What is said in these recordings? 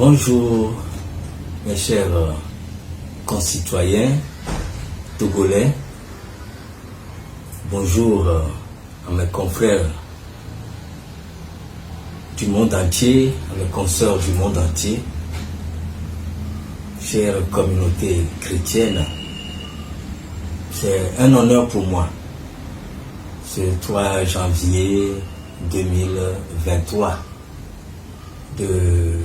Bonjour mes chers concitoyens togolais, bonjour à mes confrères du monde entier, à mes consoeurs du monde entier, chère communauté chrétienne. C'est un honneur pour moi, ce 3 janvier 2023, de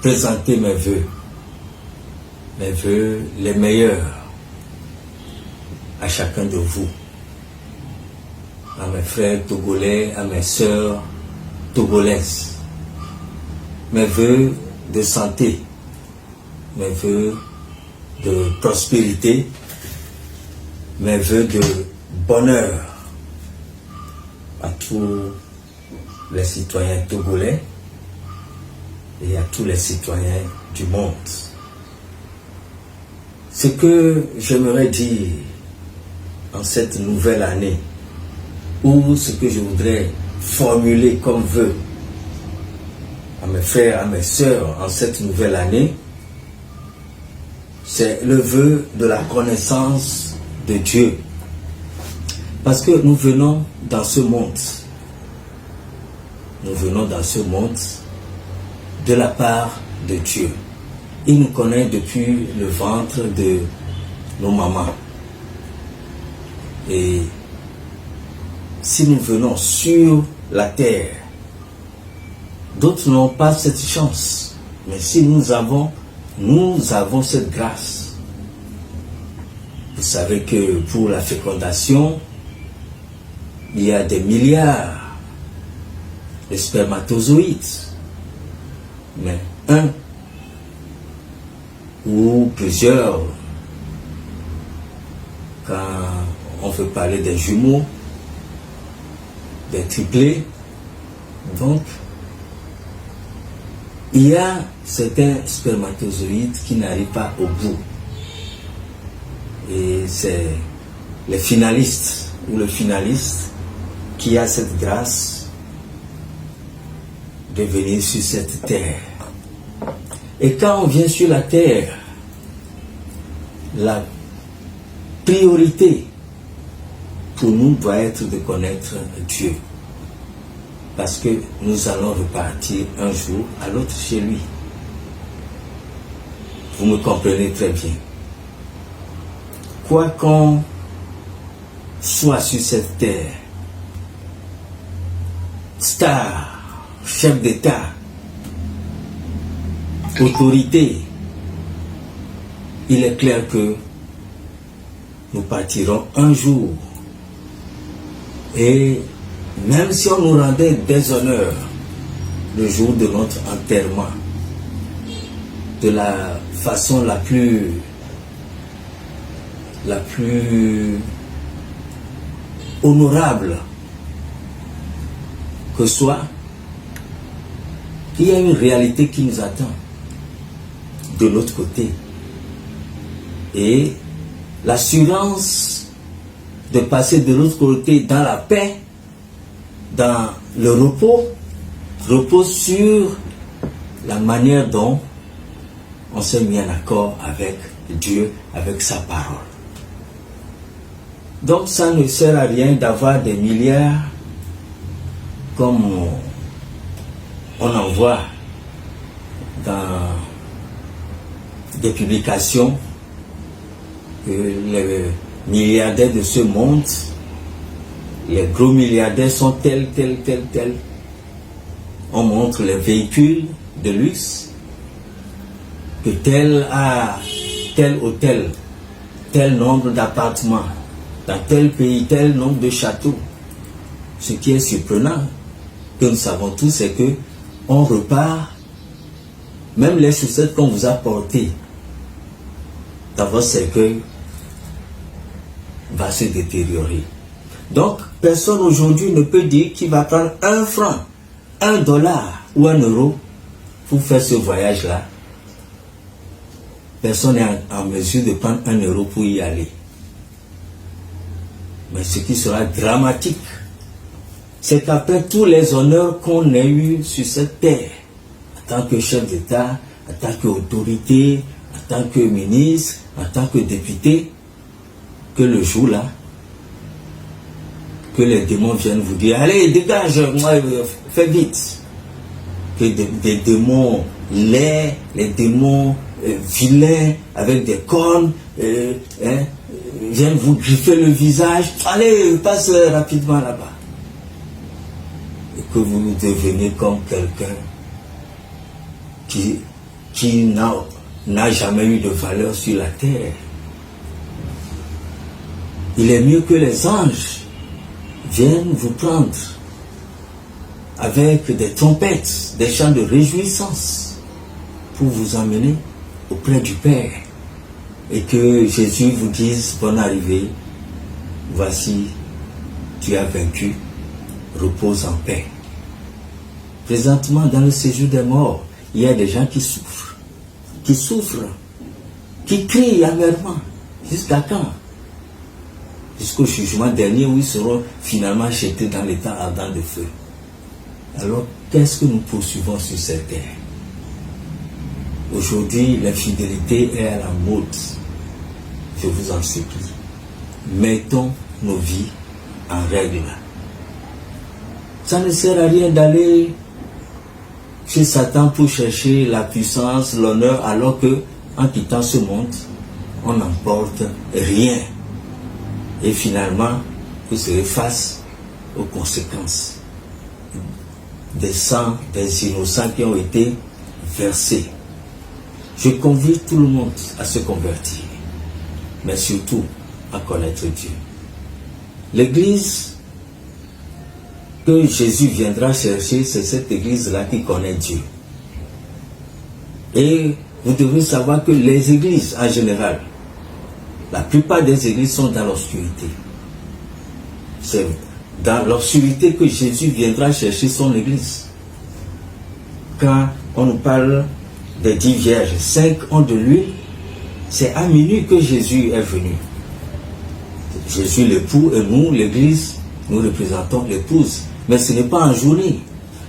présenter mes vœux les meilleurs à chacun de vous, à mes frères togolais, à mes sœurs togolaises, mes vœux de santé, mes vœux de prospérité, mes vœux de bonheur à tous les citoyens togolais et à tous les citoyens du monde. Ce que j'aimerais dire en cette nouvelle année, ou ce que je voudrais formuler comme vœu à mes frères, à mes sœurs en cette nouvelle année, c'est le vœu de la connaissance de Dieu. Parce que nous venons dans ce monde, de la part de Dieu. Il nous connaît depuis le ventre de nos mamans. Et si nous venons sur la terre, d'autres n'ont pas cette chance. Mais si nous avons cette grâce. Vous savez que pour la fécondation, il y a des milliards de spermatozoïdes. Mais un ou plusieurs, quand on veut parler des jumeaux, des triplés, donc il y a certains spermatozoïdes qui n'arrivent pas au bout. Et c'est les finalistes ou le finaliste qui a cette grâce de venir sur cette terre. Et quand on vient sur la terre, la priorité pour nous doit être de connaître Dieu. Parce que nous allons repartir un jour à l'autre chez lui. Vous me comprenez très bien. Quoi qu'on soit sur cette terre, star, chef d'État, autorité, il est clair que nous partirons un jour. Et même si on nous rendait des honneurs le jour de notre enterrement, de la façon la plus honorable que soit, il y a une réalité qui nous attend de l'autre côté. Et l'assurance de passer de l'autre côté dans la paix, dans le repos, repose sur la manière dont on s'est mis en accord avec Dieu, avec sa parole. Donc ça ne sert à rien d'avoir des milliards comme on en voit dans des publications, que les milliardaires de ce monde, les gros milliardaires sont tels. On montre les véhicules de luxe, que tel a tel hôtel, tel nombre d'appartements, dans tel pays, tel nombre de châteaux. Ce qui est surprenant, que nous savons tous, c'est que on repart, même les chaussettes qu'on vous a portées dans votre cercueil va se détériorer. Donc, personne aujourd'hui ne peut dire qu'il va prendre 1 franc, 1 dollar ou 1 euro pour faire ce voyage-là. Personne n'est en mesure de prendre 1 euro pour y aller. Mais ce qui sera dramatique, c'est qu'après tous les honneurs qu'on a eus sur cette terre, tant que chef d'État, en tant qu'autorité, en tant que ministre, en tant que député, que le jour-là, que les démons viennent vous dire, allez, dégage, moi, fais vite. Que des démons laids, les démons vilains, avec des cornes, viennent vous griffer le visage. Allez, passe rapidement là-bas. Et que vous deveniez comme quelqu'un qui n'a jamais eu de valeur sur la terre. Il est mieux que les anges viennent vous prendre avec des trompettes, des chants de réjouissance pour vous emmener auprès du Père. Et que Jésus vous dise, bonne arrivée, voici, tu as vaincu, repose en paix. Présentement, dans le séjour des morts, il y a des gens qui souffrent, qui crient amèrement. Jusqu'à quand? Jusqu'au jugement dernier où ils seront finalement jetés dans l'état ardent de feu. Alors, qu'est-ce que nous poursuivons sur cette terre? Aujourd'hui, l'infidélité est à la mode. Je vous en supplie. Mettons nos vies en règle. Ça ne sert à rien d'aller chez Satan pour chercher la puissance, l'honneur, alors que, en quittant ce monde, on n'emporte rien. Et finalement, vous serez face aux conséquences des sangs des innocents qui ont été versés. Je convie tout le monde à se convertir, mais surtout à connaître Dieu. L'église que Jésus viendra chercher, c'est cette église-là qui connaît Dieu. Et vous devez savoir que les églises en général, la plupart des églises sont dans l'obscurité. C'est dans l'obscurité que Jésus viendra chercher son église. Quand on nous parle des 10 vierges, 5 ont de l'huile, c'est à minuit que Jésus est venu. Jésus l'époux et nous, l'église, nous représentons l'épouse. Mais ce n'est pas en journée.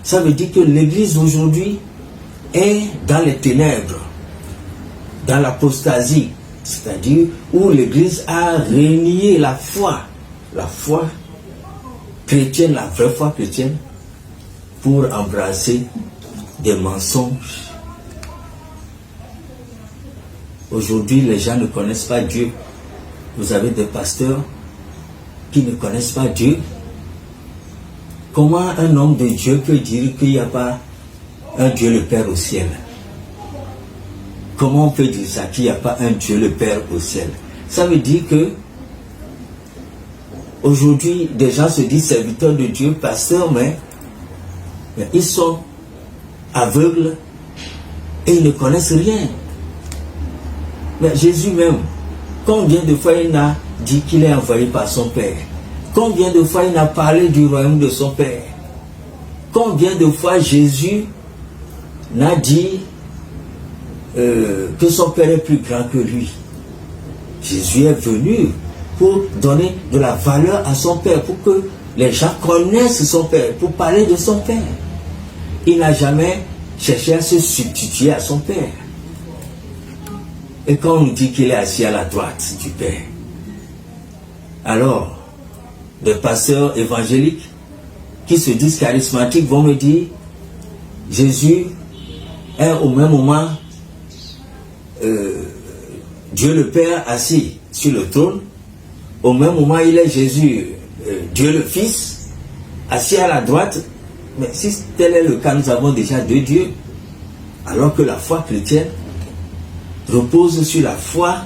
Ça veut dire que l'église aujourd'hui est dans les ténèbres, dans l'apostasie. C'est-à-dire où l'église a renié la foi chrétienne, la vraie foi chrétienne, pour embrasser des mensonges. Aujourd'hui, les gens ne connaissent pas Dieu. Vous avez des pasteurs qui ne connaissent pas Dieu. Comment un homme de Dieu peut dire qu'il n'y a pas un Dieu le Père au ciel? Comment on peut dire ça, qu'il n'y a pas un Dieu le Père au ciel? Ça veut dire que aujourd'hui, des gens se disent serviteurs de Dieu, pasteurs, mais ils sont aveugles et ils ne connaissent rien. Mais Jésus même, combien de fois il a dit qu'il est envoyé par son Père? Combien de fois il a parlé du royaume de son Père? Combien de fois Jésus n'a dit que son Père est plus grand que lui? Jésus est venu pour donner de la valeur à son Père, pour que les gens connaissent son Père, pour parler de son Père. Il n'a jamais cherché à se substituer à son Père. Et quand on nous dit qu'il est assis à la droite du Père, alors des pasteurs évangéliques qui se disent charismatiques vont me dire, Jésus est au même moment Dieu le Père assis sur le trône, au même moment il est Jésus, Dieu le Fils, assis à la droite. Mais si tel est le cas, nous avons déjà deux dieux, alors que la foi chrétienne repose sur la foi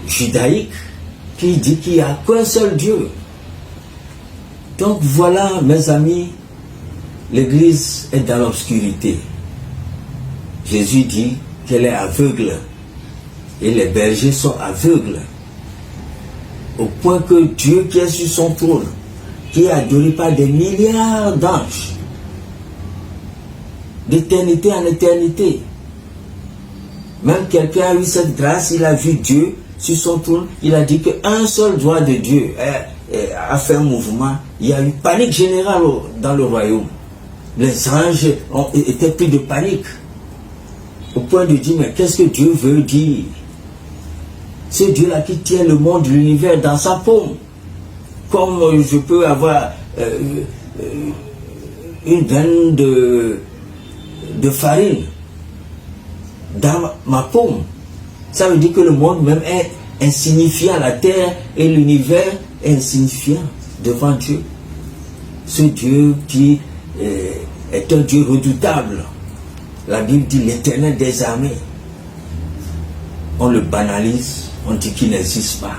judaïque qui dit qu'il n'y a qu'un seul Dieu. Donc voilà, mes amis, l'église est dans l'obscurité. Jésus dit qu'elle est aveugle et les bergers sont aveugles, au point que Dieu qui est sur son trône, qui est adoré par des milliards d'anges, d'éternité en éternité, même quelqu'un a eu cette grâce, il a vu Dieu sur son trône, il a dit qu'un seul doigt de Dieu a fait un mouvement, il y a eu panique générale dans le royaume. Les anges étaient pris de panique. Au point de dire, mais qu'est-ce que Dieu veut dire? Ce Dieu-là qui tient le monde, l'univers dans sa paume. Comme je peux avoir une graine de farine dans ma paume. Ça veut dire que le monde même est insignifiant, la terre et l'univers est insignifiant devant Dieu. Ce Dieu qui est un Dieu redoutable. La Bible dit l'Éternel des armées. On le banalise, on dit qu'il n'existe pas.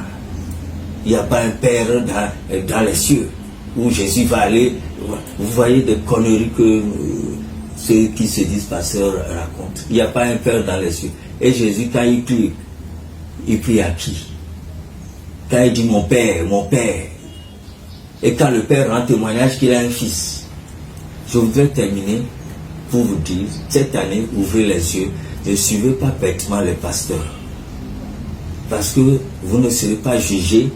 Il n'y a pas un Père dans les cieux où Jésus va aller. Vous voyez des conneries que ceux qui se disent pasteurs racontent. Il n'y a pas un Père dans les cieux. Et Jésus, quand il prie à qui? Quand il dit mon Père, mon Père. Et quand le Père rend témoignage qu'il a un fils. Je voudrais terminer pour vous dire, cette année, ouvrez les yeux, ne suivez pas bêtement les pasteurs. Parce que vous ne serez pas jugés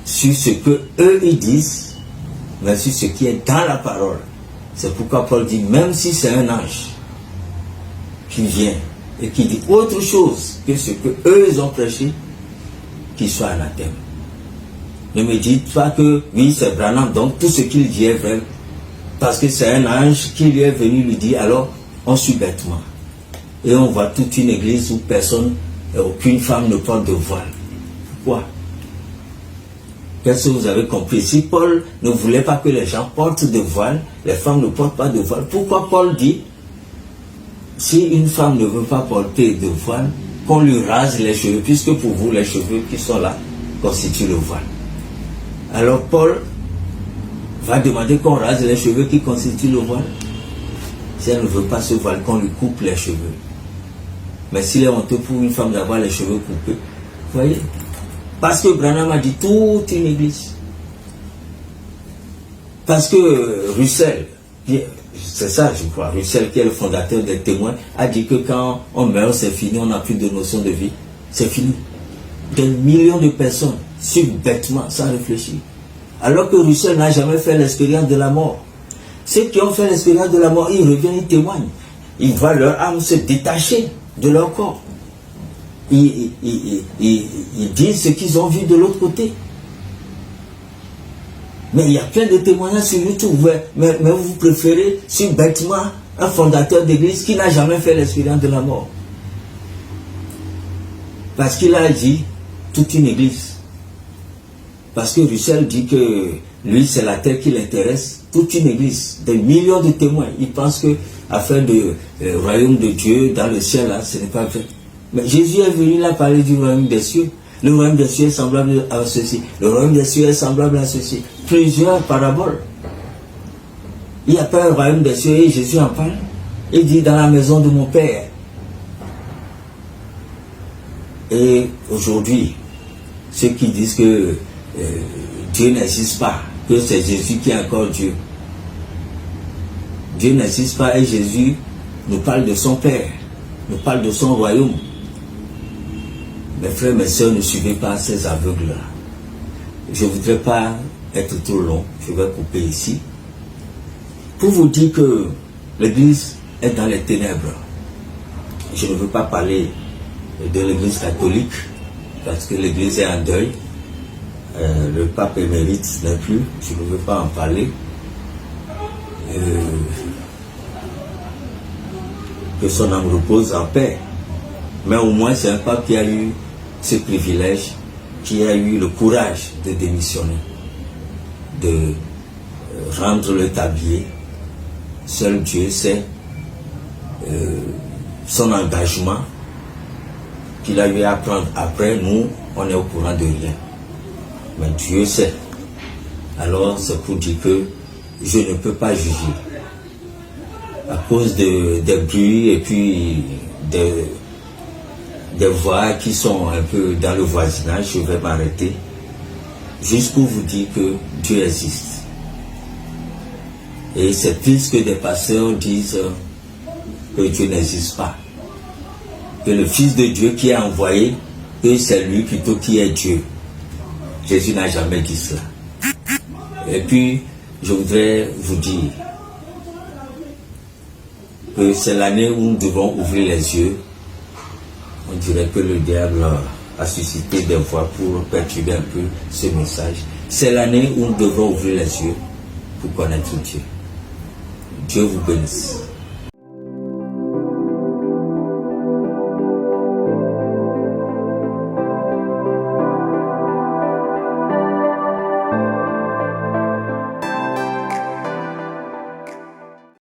sur ce que eux ils disent, mais sur ce qui est dans la parole. C'est pourquoi Paul dit, même si c'est un ange qui vient et qui dit autre chose que ce que eux ils ont prêché, qu'il soit anathème. Ne me dites pas que oui c'est Branham, donc tout ce qu'il dit est vrai, parce que c'est un ange qui lui est venu lui dire, alors on suit bêtement. Et on voit toute une église où personne, aucune femme ne porte de voile. Pourquoi? Qu'est-ce que vous avez compris? Si Paul ne voulait pas que les gens portent de voile, les femmes ne portent pas de voile. Pourquoi Paul dit, si une femme ne veut pas porter de voile, qu'on lui rase les cheveux, puisque pour vous, les cheveux qui sont là constituent le voile. Alors Paul va demander qu'on rase les cheveux qui constituent le voile. Si elle ne veut pas ce voile, qu'on lui coupe les cheveux. Mais s'il est honteux pour une femme d'avoir les cheveux coupés, vous voyez? Parce que Branham a dit toute une église. Parce que Russell, c'est ça je crois, Russell qui est le fondateur des témoins, a dit que quand on meurt c'est fini, on n'a plus de notion de vie, c'est fini. Des millions de personnes suivent bêtement, sans réfléchir. Alors que Russell n'a jamais fait l'expérience de la mort. Ceux qui ont fait l'expérience de la mort, ils reviennent, ils témoignent. Ils voient leur âme se détacher de leur corps. Ils disent ce qu'ils ont vu de l'autre côté. Mais il y a plein de témoignages sur YouTube. Mais vous préférez suivre bêtement un fondateur d'église qui n'a jamais fait l'expérience de la mort. Parce qu'il a dit toute une église. Parce que Russell dit que lui, c'est la terre qui l'intéresse. Toute une église, des millions de témoins. Il pense que afin de royaume de Dieu dans le ciel, là, ce n'est pas vrai. Mais Jésus est venu là parler du royaume des cieux. Le royaume des cieux est semblable à ceci. Le royaume des cieux est semblable à ceci. Plusieurs paraboles. Il n'y a pas un royaume des cieux et Jésus en parle. Il dit dans la maison de mon Père. Et aujourd'hui, ceux qui disent que Dieu n'existe pas, que c'est Jésus qui est encore Dieu. Dieu n'existe pas et Jésus nous parle de son Père, nous parle de son royaume. Mes frères, mes sœurs, ne suivez pas ces aveugles-là. Je ne voudrais pas être trop long, je vais couper ici. Pour vous dire que l'Église est dans les ténèbres. Je ne veux pas parler de l'Église catholique, parce que l'Église est en deuil. Le pape émérite n'est plus, je ne veux pas en parler. Que son âme repose en paix. Mais au moins c'est un pape qui a eu ce privilège, qui a eu le courage de démissionner, de rendre le tablier. Seul Dieu sait son engagement qu'il a eu à prendre. Après, nous, on est au courant de rien. Mais Dieu sait. Alors c'est pour dire que je ne peux pas juger. À cause des bruits et puis des voix qui sont un peu dans le voisinage, je vais m'arrêter. Juste pour vous dire que Dieu existe. Et c'est triste que des pasteurs disent que Dieu n'existe pas. Que le Fils de Dieu qui est envoyé, que c'est lui plutôt qui est Dieu. Jésus n'a jamais dit cela. Et puis, je voudrais vous dire, que c'est l'année où nous devons ouvrir les yeux. On dirait que le diable a suscité des voix pour perturber un peu ce message. C'est l'année où nous devons ouvrir les yeux pour connaître Dieu. Dieu vous bénisse.